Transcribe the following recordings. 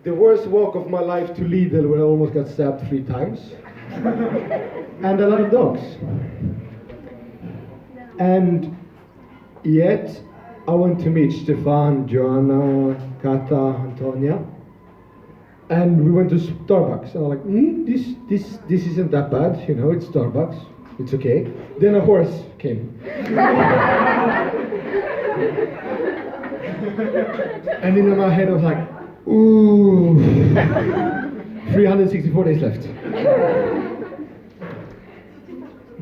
the worst walk of my life to Lidl, where I almost got stabbed 3 times, and a lot of dogs. And yet, I went to meet Stefan, Joanna, Kata, Antonia, and we went to Starbucks. And I'm like, this isn't that bad, you know, it's Starbucks, it's okay. Then a horse came. And in my head I was like, ooh, 364 days left.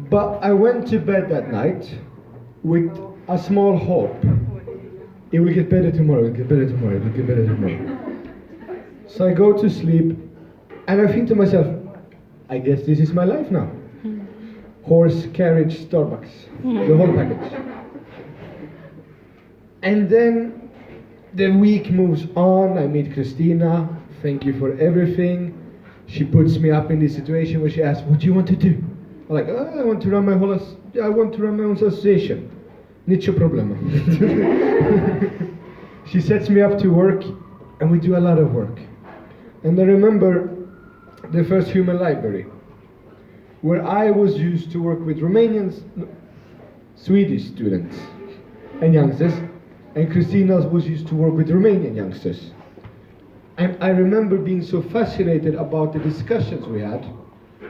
But I went to bed that night with a small hope. It will get better tomorrow, it will get better tomorrow, it will get better tomorrow. So I go to sleep and I think to myself, I guess this is my life now. Horse, carriage, Starbucks, the whole package. And then the week moves on, I meet Christina, thank you for everything. She puts me up in this situation where she asks, what do you want to do? I'm like, I want to run my own association. Nicio problema. She sets me up to work, and we do a lot of work. And I remember the first human library, where I was used to work with Swedish students and youngsters, and Christina was used to work with Romanian youngsters. And I remember being so fascinated about the discussions we had,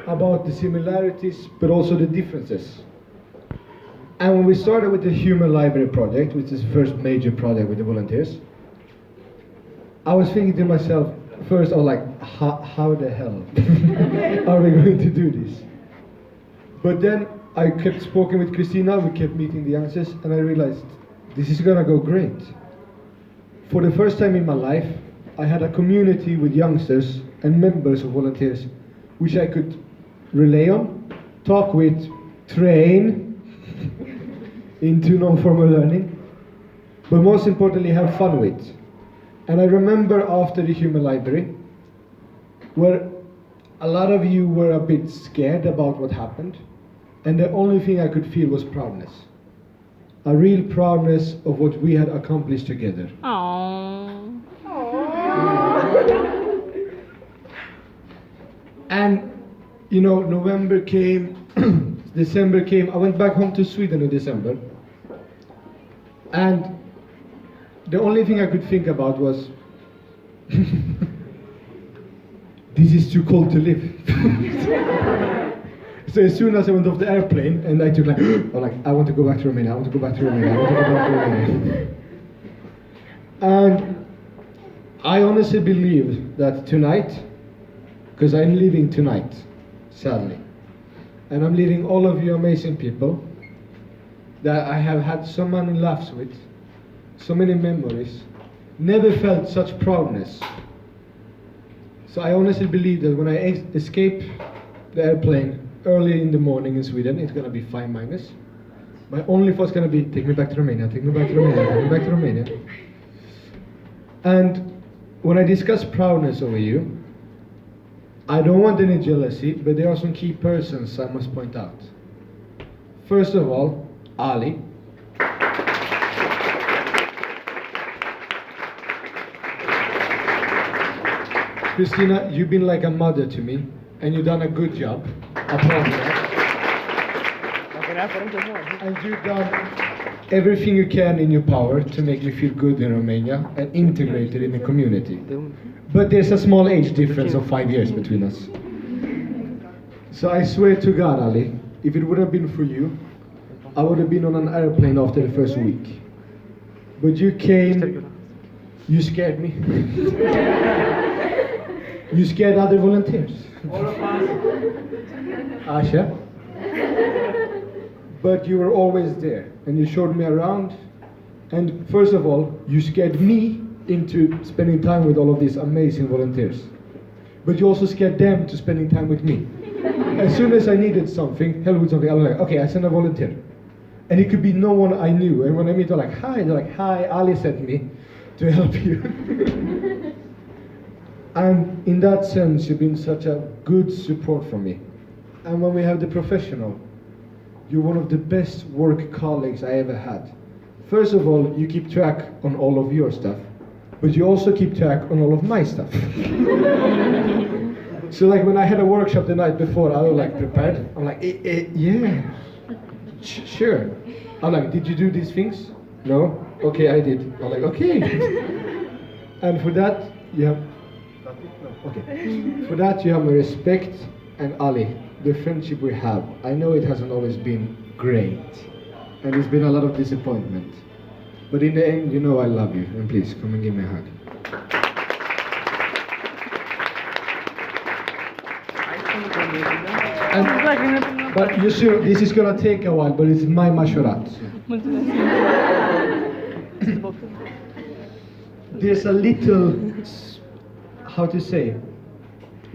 about the similarities, but also the differences. And when we started with the Human Library Project, which is the first major project with the volunteers, I was thinking to myself, first I was like, how the hell are we going to do this? But then I kept speaking with Christina, we kept meeting the youngsters, and I realized, this is gonna go great. For the first time in my life, I had a community with youngsters and members of volunteers, which I could rely on, talk with, train into non-formal learning, but most importantly have fun with. And I remember after the Human Library, where a lot of you were a bit scared about what happened, and the only thing I could feel was proudness. A real proudness of what we had accomplished together. Aww. And, you know, November came, December came. I went back home to Sweden in December. And the only thing I could think about was, this is too cold to live. So as soon as I went off the airplane, and I took I want to go back to Romania, I want to go back to Romania, I want to go back to Romania. And I honestly believe that tonight, because I'm leaving tonight, sadly, and I'm leaving all of you amazing people that I have had so many laughs with, so many memories, never felt such proudness. So I honestly believe that when I escape the airplane early in the morning in Sweden, it's gonna be 5 minus. My only thought's gonna be, take me back to Romania, take me back to Romania, take me back to Romania. And when I discuss proudness over you, I don't want any jealousy, but there are some key persons I must point out. First of all, Ali. Christina, you've been like a mother to me, and you've done a good job. Applaud that. And you've done everything you can in your power to make me feel good in Romania and integrated in the community. But there's a small age difference of 5 years between us. So I swear to God, Ali, if it would have been for you, I would have been on an airplane after the first week. But you came, you scared me. You scared other volunteers. All of us. Asha. But you were always there, and you showed me around. And first of all, you scared me into spending time with all of these amazing volunteers. But you also scared them to spending time with me. As soon as I needed something, help with something, I was like, okay, I send a volunteer. And it could be no one I knew. And when I meet, they're like, hi, Ali sent me to help you. And in that sense, you've been such a good support for me. And when we have the professional, you're one of the best work colleagues I ever had. First of all, you keep track on all of your stuff. but you also keep track on all of my stuff. So like when I had a workshop the night before, I was like prepared. I'm like, yeah, sure. I'm like, did you do these things? No? Okay, I did. I'm like, okay. And for that, you have, okay. For that you have my respect, and Ali, the friendship we have, I know it hasn't always been great, and there's been a lot of disappointment. But in the end, you know I love you, and please, come and give me a hug. But you see, this is gonna take a while, but it's my mashurat. There's a little, how to say,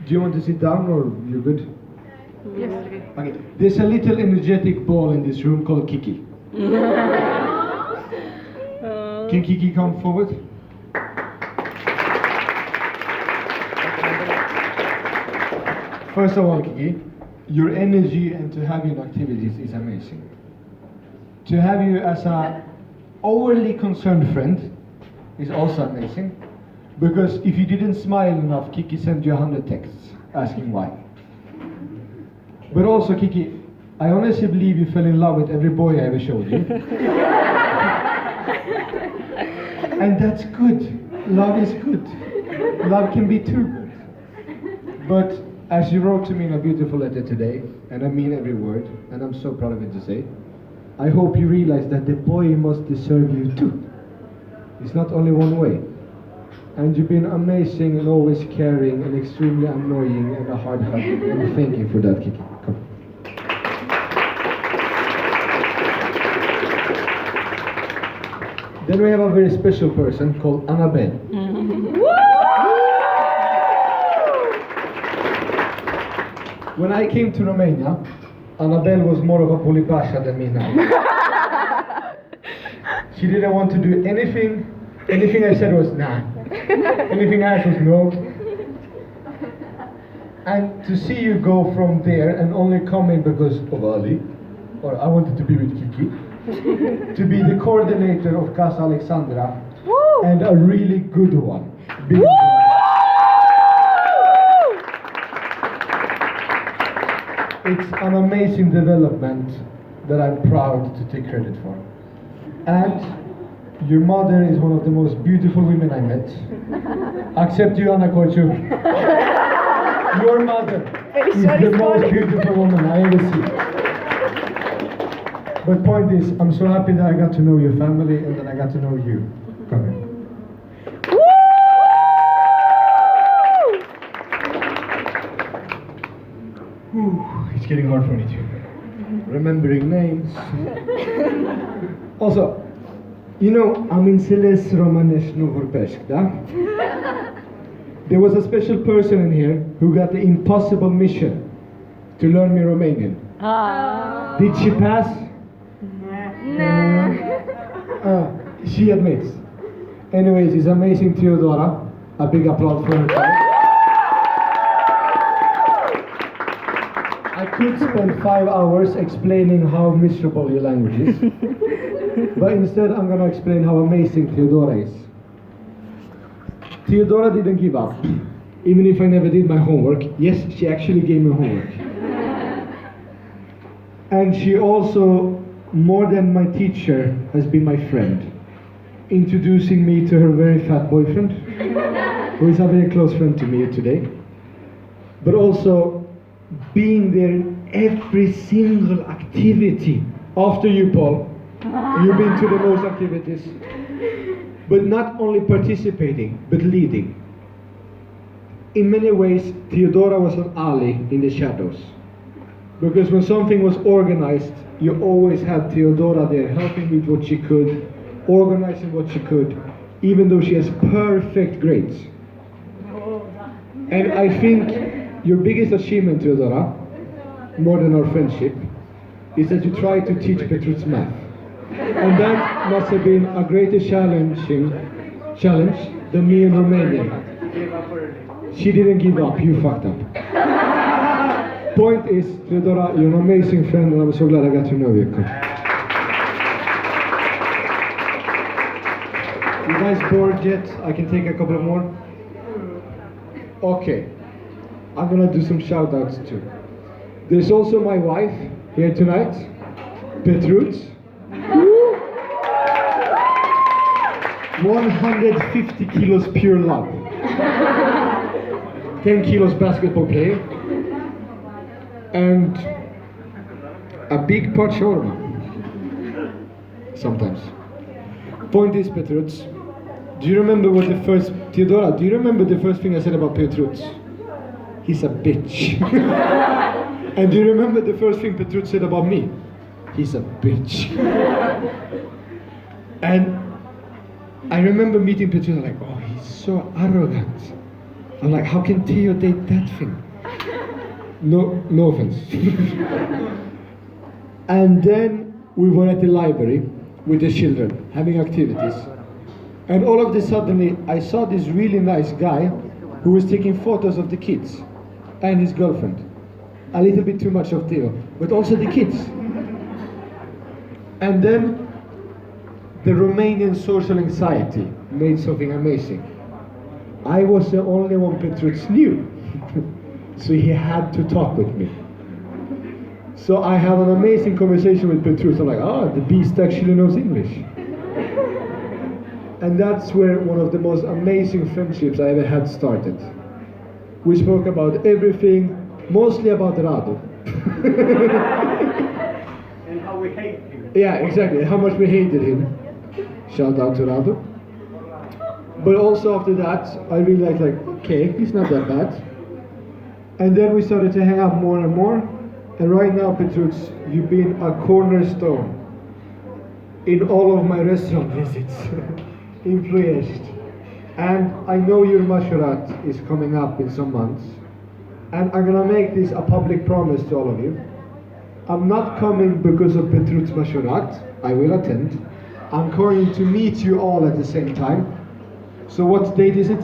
do you want to sit down or you're good? Yes. Okay. There's a little energetic ball in this room called Kiki. Can Kiki come forward? First of all, Kiki, your energy and to have you in activities is amazing. To have you as a overly concerned friend is also amazing. Because if you didn't smile enough, Kiki sent you 100 texts asking why. But also, Kiki, I honestly believe you fell in love with every boy I ever showed you. And that's good. Love is good. Love can be too good. But as you wrote to me in a beautiful letter today, and I mean every word, and I'm so proud of it to say, I hope you realize that the boy must deserve you too. It's not only one way. And you've been amazing and always caring and extremely annoying and a hard hug. And thank you for that, Kiki. Come. Then we have a very special person called Annabelle. When I came to Romania, Annabelle was more of a polipasha than me now. She didn't want to do anything. Anything I said was nah. Anything I asked was no. And to see you go from there and only come in because of Ali, or I wanted to be with Kiki, to be the coordinator of Casa Alexandra, and a really good one. It's an amazing development that I'm proud to take credit for. And your mother is one of the most beautiful women I met. Except you, Anna Korchuk. Your mother is the most beautiful woman I ever see. But point is, I'm so happy that I got to know your family and that I got to know you. Come here. Whew, it's getting hard for me too. Remembering names. Also, you know, I'm in Celes Romanesh Novorpeshk, da? There was a special person in here who got the impossible mission to learn me Romanian. Did she pass? No. She admits. Anyways, it's amazing, Theodora. A big applause for her. I could spend 5 hours explaining how miserable your language is. But instead, I'm going to explain how amazing Theodora is. Theodora didn't give up, even if I never did my homework. Yes, she actually gave me homework. And she also, more than my teacher, has been my friend, introducing me to her very fat boyfriend, who is a very close friend to me today. But also, being there in every single activity. After you, Paul. You've been to the most activities. But not only participating, but leading. In many ways, Theodora was an ally in the shadows. Because when something was organized, you always had Theodora there helping with what she could, organizing what she could, even though she has perfect grades. And I think your biggest achievement, Theodora, more than our friendship, is that you tried to teach Petrus math. And that must have been a greater challenge than me in Romania. She didn't give up, you fucked up. Point is, Theodora, you're an amazing friend and I'm so glad I got to know you. You guys bored yet? I can take a couple more. Okay. I'm gonna do some shout outs too. There's also my wife here tonight, Petrut. 150 kilos pure love. 10 kilos basketball player. And a big pot shawarma. Sometimes. Point is, Petruts, do you remember what the first, Theodora, do you remember the first thing I said about Petruts? He's a bitch. And do you remember the first thing Petruts said about me? He's a bitch. And I remember meeting Petruts, I'm like, oh, he's so arrogant. I'm like, how can Theo date that thing? No offense. And then we were at the library with the children, having activities. And all of a sudden, I saw this really nice guy who was taking photos of the kids and his girlfriend. A little bit too much of Theo, but also the kids. And then the Romanian social anxiety made something amazing. I was the only one Petruts knew. So he had to talk with me. So I have an amazing conversation with Petruts. I'm like, the beast actually knows English. And that's where one of the most amazing friendships I ever had started. We spoke about everything, mostly about Radu. And how we hate him. Yeah, exactly, how much we hated him. Shout out to Radu. But also after that, I realized like, okay, he's not that bad. And then we started to hang out more and more. And right now, Petruts, you've been a cornerstone in all of my restaurant visits in Ploiești. And I know your Mashurat is coming up in some months. And I'm gonna make this a public promise to all of you. I'm not coming because of Petruts Mashurat. I will attend. I'm going to meet you all at the same time. So what date is it?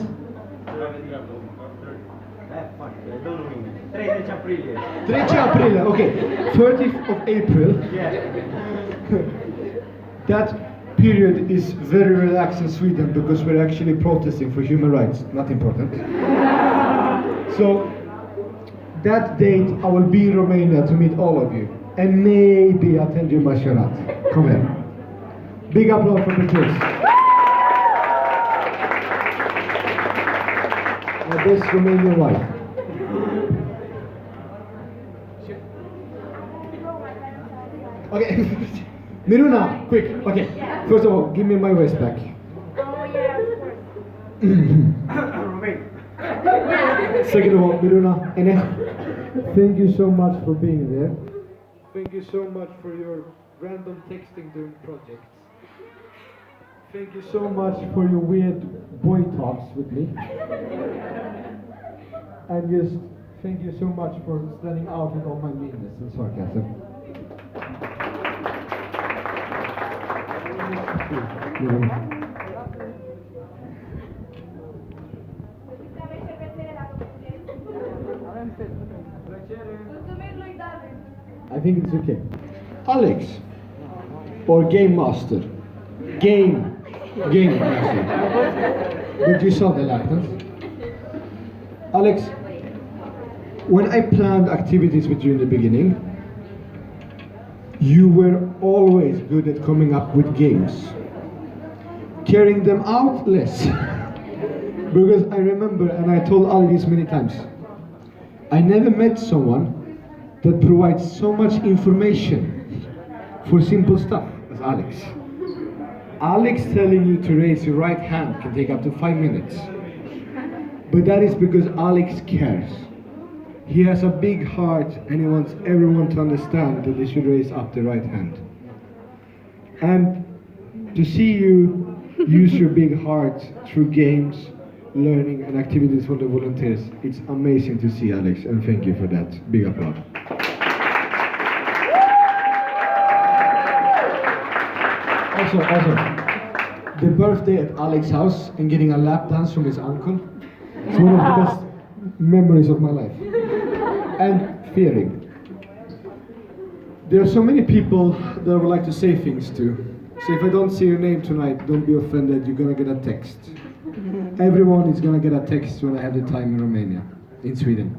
13 aprilie. 13 April, okay. 30th of April. Yeah. That period is very relaxed in Sweden because we're actually protesting for human rights. Not important. So, that date I will be in Romania to meet all of you. And maybe attend your Mashurat. Come here. Big applause for the kids. My best Romanian wife. Okay, Miruna, quick. Okay, first of all, give me my waist back. Oh yeah, of course. Romain. Second of all, Miruna, Ene, thank you so much for being there. Thank you so much for your random texting during projects. Thank you so much for your weird boy talks with me. And just thank you so much for standing out with all my meanness and sarcasm. I think it's okay. Alex, or Game Master. Game Master. But you saw the likeness. Alex, when I planned activities with you in the beginning, you were always good at coming up with games. Carrying them out, less. Because I remember, and I told Ali this many times, I never met someone that provides so much information for simple stuff as Alex. Alex telling you to raise your right hand can take up to 5 minutes. But that is because Alex cares. He has a big heart and he wants everyone to understand that they should raise up the right hand. And to see you use your big heart through games, learning and activities for the volunteers, it's amazing to see, Alex, and thank you for that. Big applause. Also, the birthday at Alex's house and getting a lap dance from his uncle, it's one of the best memories of my life. And fearing. There are so many people that I would like to say things to. So if I don't see your name tonight, don't be offended. You're gonna get a text. Everyone is gonna get a text when I have the time in Romania, in Sweden.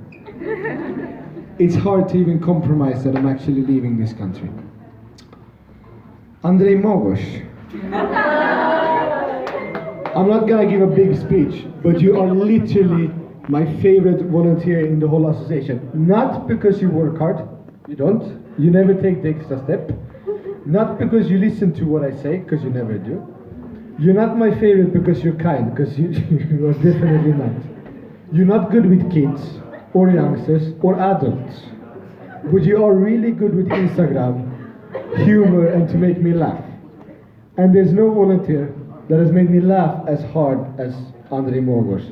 It's hard to even compromise that I'm actually leaving this country. Andrei Mogos. I'm not gonna give a big speech, but you are literally my favorite volunteer in the whole association. Not because you work hard, you don't. You never take the extra step. Not because you listen to what I say, because you never do. You're not my favorite because you're kind, because you are definitely not. You're not good with kids, or youngsters, or adults. But you are really good with Instagram, humor, and to make me laugh. And there's no volunteer that has made me laugh as hard as Andrei Mogos.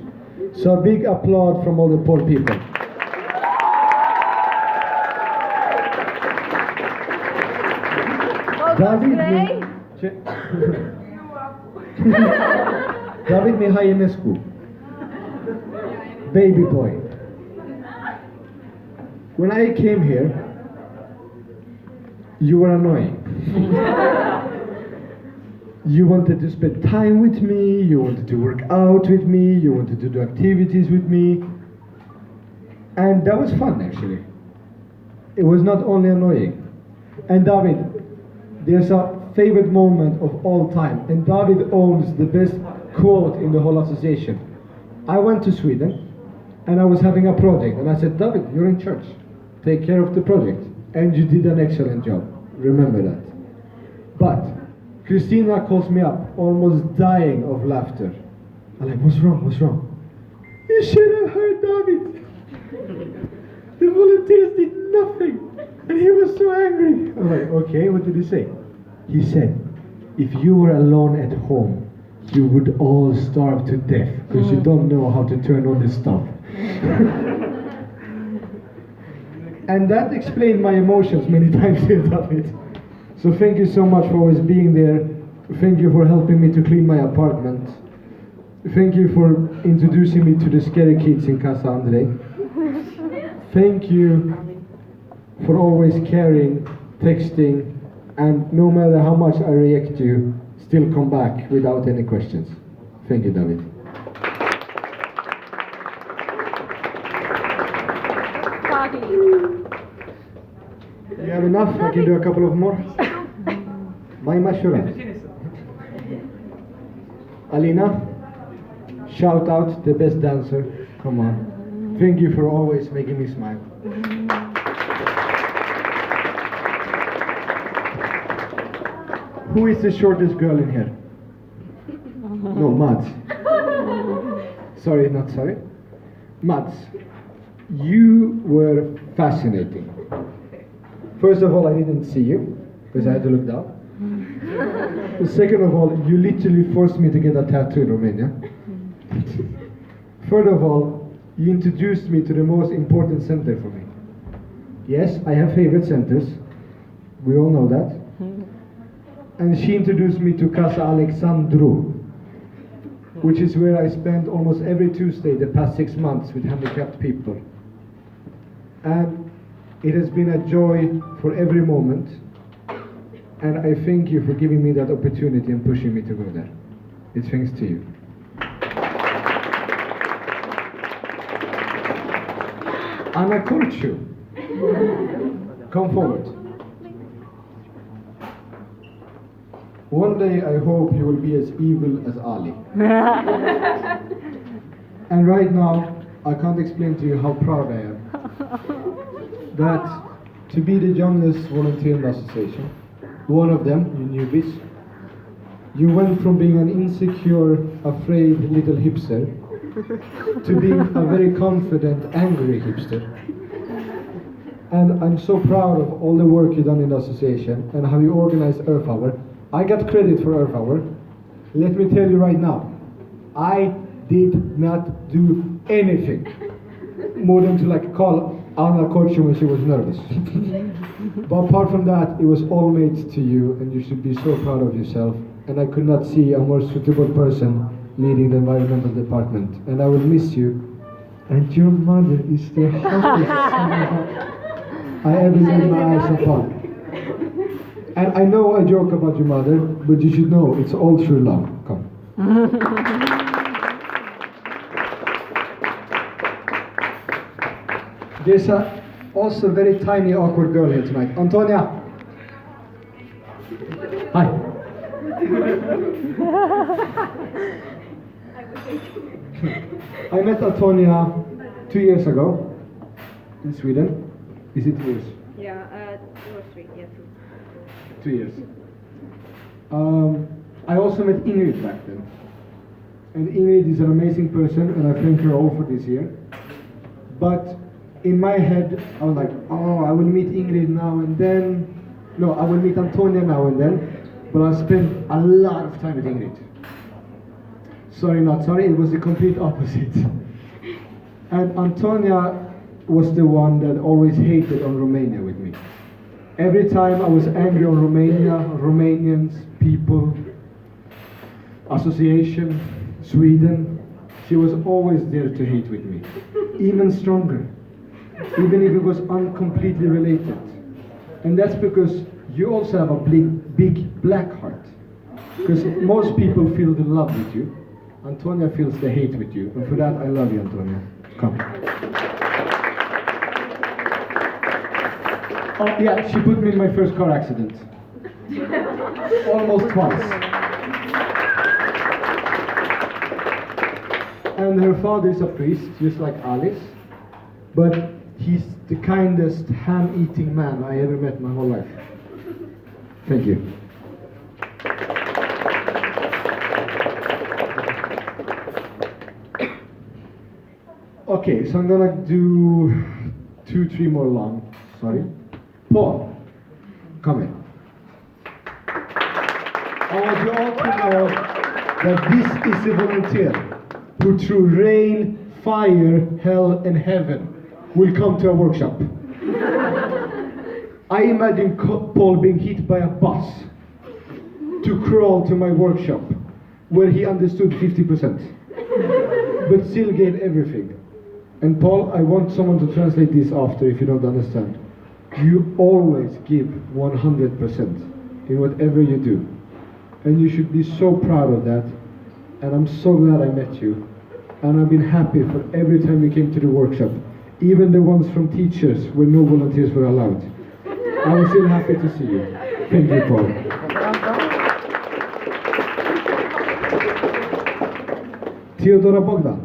So a big applaud from all the poor people. David David Mihainescu, baby boy. When I came here, you were annoying. You wanted to spend time with me, you wanted to work out with me, you wanted to do activities with me. And that was fun, actually. It was not only annoying. And David, there's a favorite moment of all time, and David owns the best quote in the whole association. I went to Sweden, and I was having a project, and I said, David, you're in church. Take care of the project. And you did an excellent job. Remember that. But Christina calls me up, almost dying of laughter. I'm like, what's wrong? What's wrong? You should have heard David. The volunteers did nothing. And he was so angry. I'm like, okay, what did he say? He said, if you were alone at home, you would all starve to death because you don't know how to turn on the stove. And that explained my emotions many times here, David. So thank you so much for always being there. Thank you for helping me to clean my apartment. Thank you for introducing me to the scary kids in Casa Andrei. Thank you for always caring, texting, and no matter how much I react to you, still come back without any questions. Thank you, David. You have enough? I can do a couple of more. My Mashura. Alina, shout out the best dancer. Come on. Thank you for always making me smile. Who is the shortest girl in here? No, Mads. Sorry, not sorry. Mads, you were fascinating. First of all, I didn't see you, because I had to look down. Second of all, you literally forced me to get a tattoo in Romania. Third of all, you introduced me to the most important center for me. Yes, I have favorite centers. We all know that. And she introduced me to Casa Alexandru, which is where I spend almost every Tuesday the past 6 months with handicapped people. And it has been a joy for every moment. And I thank you for giving me that opportunity and pushing me to go there. It's thanks to you. Anna Kurchu, come forward. One day I hope you will be as evil as Ali. And right now, I can't explain to you how proud I am that to be the youngest volunteer in the association, one of them, you newbies, you went from being an insecure, afraid little hipster to being a very confident, angry hipster. And I'm so proud of all the work you've done in the association and how you organized Earth Hour. I got credit for Earth Hour. Let me tell you right now, I did not do anything more than to call Anna Kochu when she was nervous. But apart from that, it was all made to you, and you should be so proud of yourself. And I could not see a more suitable person leading the environmental department. And I will miss you. And your mother is the happiest I ever laid my eyes upon. And I know I joke about your mother, but you should know it's all true love. Come. There's a also very tiny awkward girl here tonight. Antonia. Hi. I met Antonia 2 years ago in Sweden. Is it 2 years? Yeah, 2 or 3, yeah, 2. 2 years. I also met Ingrid back then. And Ingrid is an amazing person, and I thank her all for this year. But in my head, I was like, oh, I will meet Ingrid now and then. No, I will meet Antonia now and then. But I'll spend a lot of time with Ingrid. Sorry, not sorry, it was the complete opposite. And Antonia was the one that always hated on Romania with me. Every time I was angry on Romania, Romanians, people, association, Sweden, she was always there to hate with me. Even stronger. Even if it was uncompletely related. And that's because you also have a big black heart. Because most people feel the love with you. Antonia feels the hate with you. And for that, I love you, Antonia. Come. Oh, yeah, she put me in my first car accident. Almost twice. And her father is a priest, just like Alice. But he's the kindest ham-eating man I ever met in my whole life. Thank you. Okay, so I'm gonna do 2-3 more long. Sorry. Paul, come in. I want you all to know that this is a volunteer who through rain, fire, hell, and heaven will come to a workshop. I imagine Paul being hit by a bus to crawl to my workshop where he understood 50%, but still gave everything. And Paul, I want someone to translate this after if you don't understand. You always give 100% in whatever you do. And you should be so proud of that. And I'm so glad I met you. And I've been happy for every time you came to the workshop. Even the ones from teachers where no volunteers were allowed. I was still happy to see you. Thank you, Paul. Theodora Bogdan.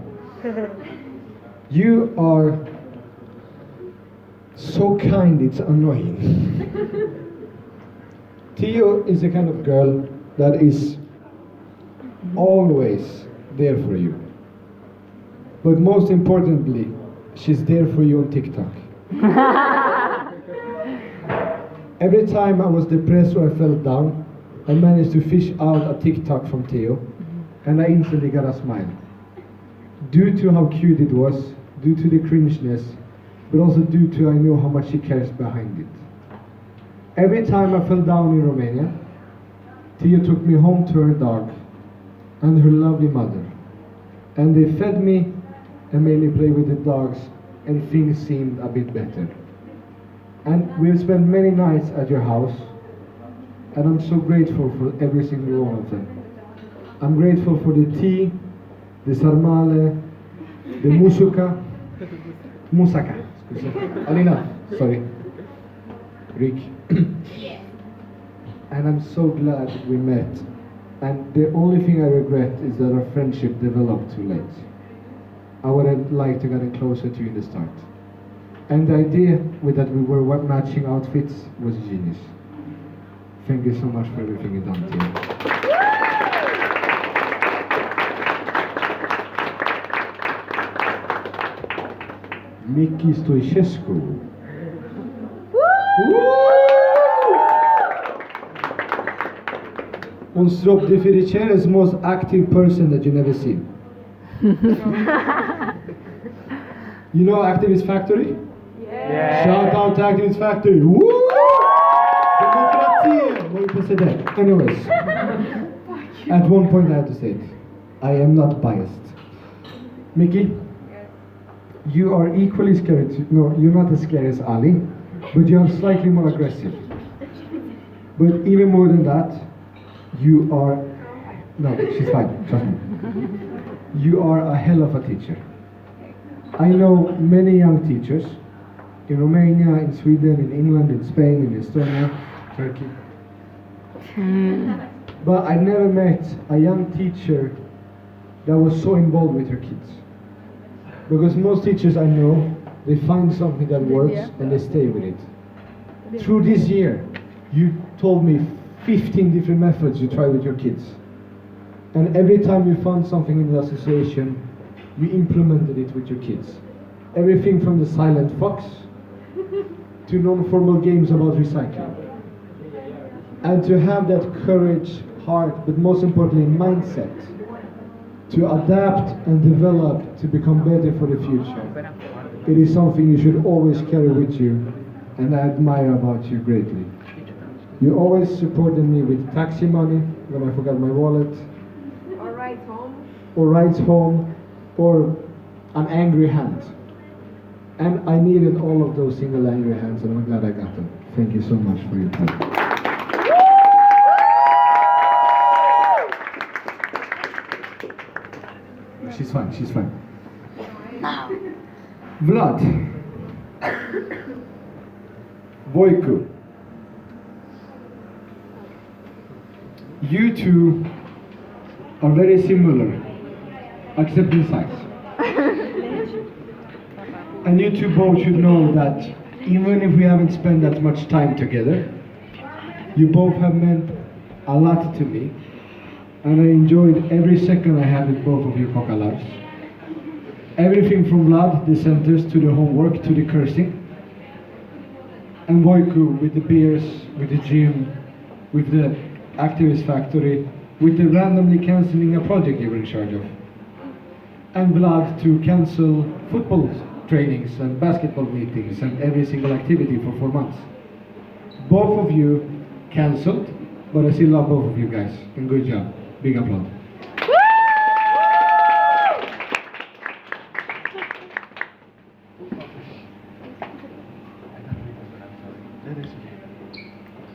You are so kind, it's annoying. Theo is the kind of girl that is always there for you. But most importantly, she's there for you on TikTok. Every time I was depressed or I felt down, I managed to fish out a TikTok from Theo, and I instantly got a smile. Due to how cute it was, due to the cringeness, but also due to I know how much she cares behind it. Every time I fell down in Romania, Theo took me home to her dog and her lovely mother. And they fed me and made me play with the dogs, and things seemed a bit better. And we've spent many nights at your house, and I'm so grateful for every single one of them. I'm grateful for the tea, the sarmale, the musaka, Alina, sorry, Rick. And I'm so glad we met. And the only thing I regret is that our friendship developed too late. I would have liked to get closer to you in the start. And the idea with that we were matching outfits was genius. Thank you so much for everything you've done, Theo. Miki Stoichescu. On Strop de Fericere's most active person that you never seen. You know Activist Factory? Yeah. Shout out to Activist Factory. Woo! Demokratia! Moi president. Anyways, at one point I have to say it. I am not biased. Mickey? You are equally scary. No, you're not as scary as Ali, but you are slightly more aggressive. But even more than that, you are. No, she's fine, trust me. You are a hell of a teacher. I know many young teachers in Romania, in Sweden, in England, in Spain, in Estonia, Turkey. But I never met a young teacher that was so involved with her kids. Because most teachers I know, they find something that works and they stay with it. Through this year, you told me 15 different methods you tried with your kids. And every time you found something in the association, you implemented it with your kids. Everything from the silent fox to non-formal games about recycling. And to have that courage, heart, but most importantly mindset to adapt and develop to become better for the future. It is something you should always carry with you, and I admire about you greatly. You always supported me with taxi money when I forgot my wallet, or rides home, or an angry hand. And I needed all of those single angry hands, and I'm glad I got them. Thank you so much for your time. She's fine, she's fine. Vlad. Voiku. You two are very similar, except in size. And you two both should know that even if we haven't spent that much time together, you both have meant a lot to me. And I enjoyed every second I had with both of you Kokalars. Everything from Vlad, the centers, to the homework, to the cursing. And Voiku with the beers, with the gym, with the activist factory, with the randomly cancelling a project you were in charge of. And Vlad to cancel football trainings and basketball meetings and every single activity for 4 months. Both of you cancelled, but I still love both of you guys, and good job. Big applause.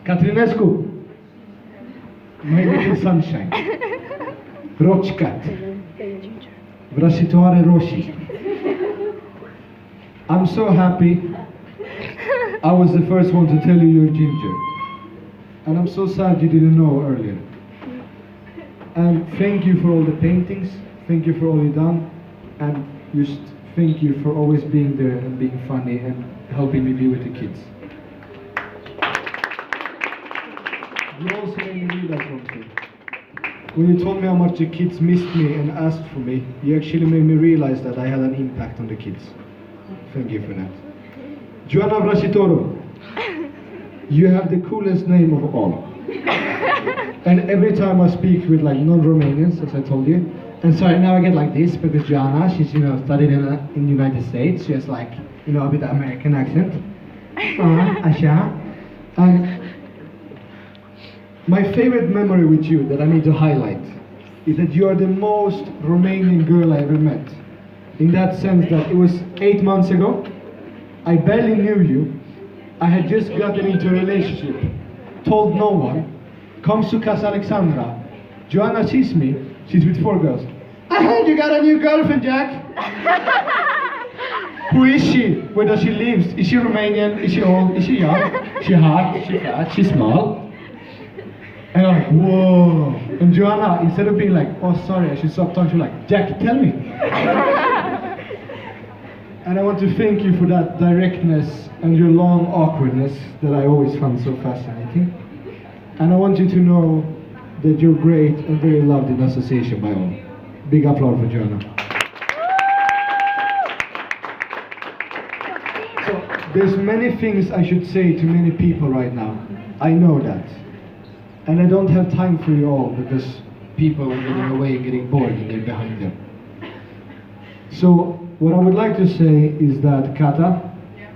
Catrinescu, my little sunshine, Rochkat, Vrasitoare Roshi. I'm so happy I was the first one to tell you you're ginger. And I'm so sad you didn't know earlier. And thank you for all the paintings, thank you for all you've done, and just thank you for always being there and being funny and helping me be with the kids. You also made me realize something. When you told me how much the kids missed me and asked for me, you actually made me realize that I had an impact on the kids. Thank you for that. Joanna Vrasitoro, you have the coolest name of all. And every time I speak with like non-Romanians, as I told you, and sorry, now I get like this because Joanna, she's studied in the United States. She has like a bit of American accent. Asha. And my favorite memory with you that I need to highlight is that you are the most Romanian girl I ever met. In that sense that it was 8 months ago, I barely knew you, I had just gotten into a relationship, told no one, comes to Casa Alexandra, Joanna sees me, she's with 4 girls. I heard you got a new girlfriend, Jack! Who is she? Where does she live? Is she Romanian? Is she old? Is she young? Is she hot? Is she fat? Is she small? And I'm like, whoa. And Joanna, instead of being like, oh sorry, I should stop talking, she's like, Jack, tell me. And I want to thank you for that directness and your long awkwardness that I always found so fascinating. And I want you to know that you're great and very loved in association by all. Big applause for Joanna. So, there's many things I should say to many people right now. I know that. And I don't have time for you all because people are getting away and getting bored and they're behind them. So, what I would like to say is that, Kata,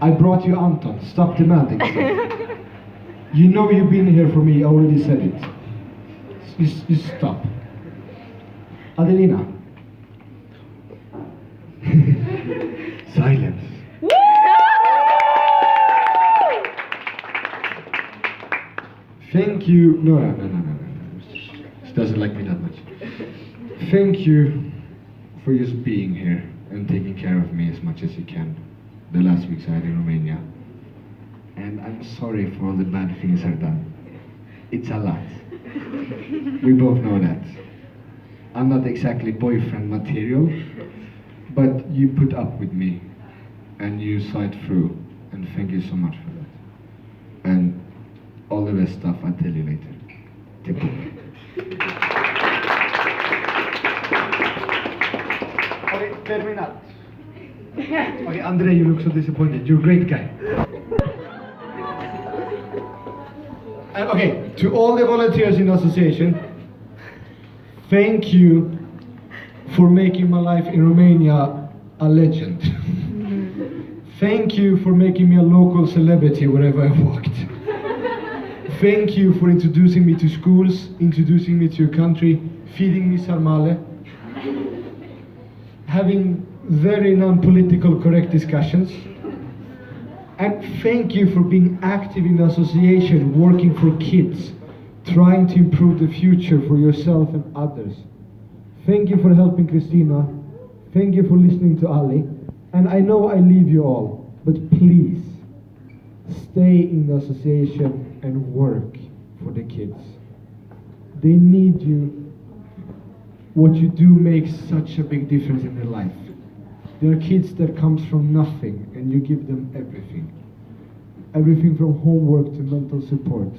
I brought you Anton. Stop demanding stuff. You know you've been here for me, I already said it. Just stop. Adelina. Silence. Thank Thank you. No. She doesn't like me that much. Thank you for just being here and taking care of me as much as you can the last weeks I had in Romania. And I'm sorry for all the bad things I've done. It's a lot. We both know that. I'm not exactly boyfriend material, but you put up with me and you saw it through, and thank you so much for that. And all the best stuff I'll tell you later. Thank you. Okay, terminat. Okay, Andrei, you look so disappointed. You're a great guy. And okay, to all the volunteers in the association, thank you for making my life in Romania a legend. Thank you for making me a local celebrity wherever I walked. Thank you for introducing me to schools, introducing me to your country, feeding me sarmale, having very non-political correct discussions. And thank you for being active in the association, working for kids, trying to improve the future for yourself and others. Thank you for helping Christina. Thank you for listening to Ali. And I know I leave you all, but please, stay in the association and work for the kids. They need you. What you do makes such a big difference in their life. There are kids that comes from nothing and you give them everything. Everything from homework to mental support.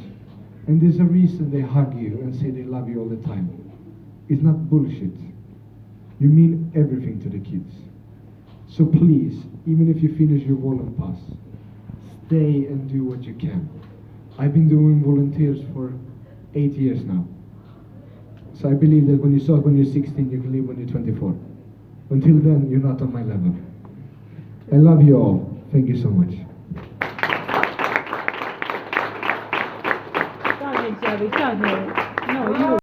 And there's a reason they hug you and say they love you all the time. It's not bullshit. You mean everything to the kids. So please, even if you finish your Volon pass, stay and do what you can. I've been doing volunteers for 8 years now. So I believe that when you start when you're 16, you can leave when you're 24. Until then, you're not on my level. I love you all. Thank you so much. Go ahead, Shelby. Go ahead. No, you.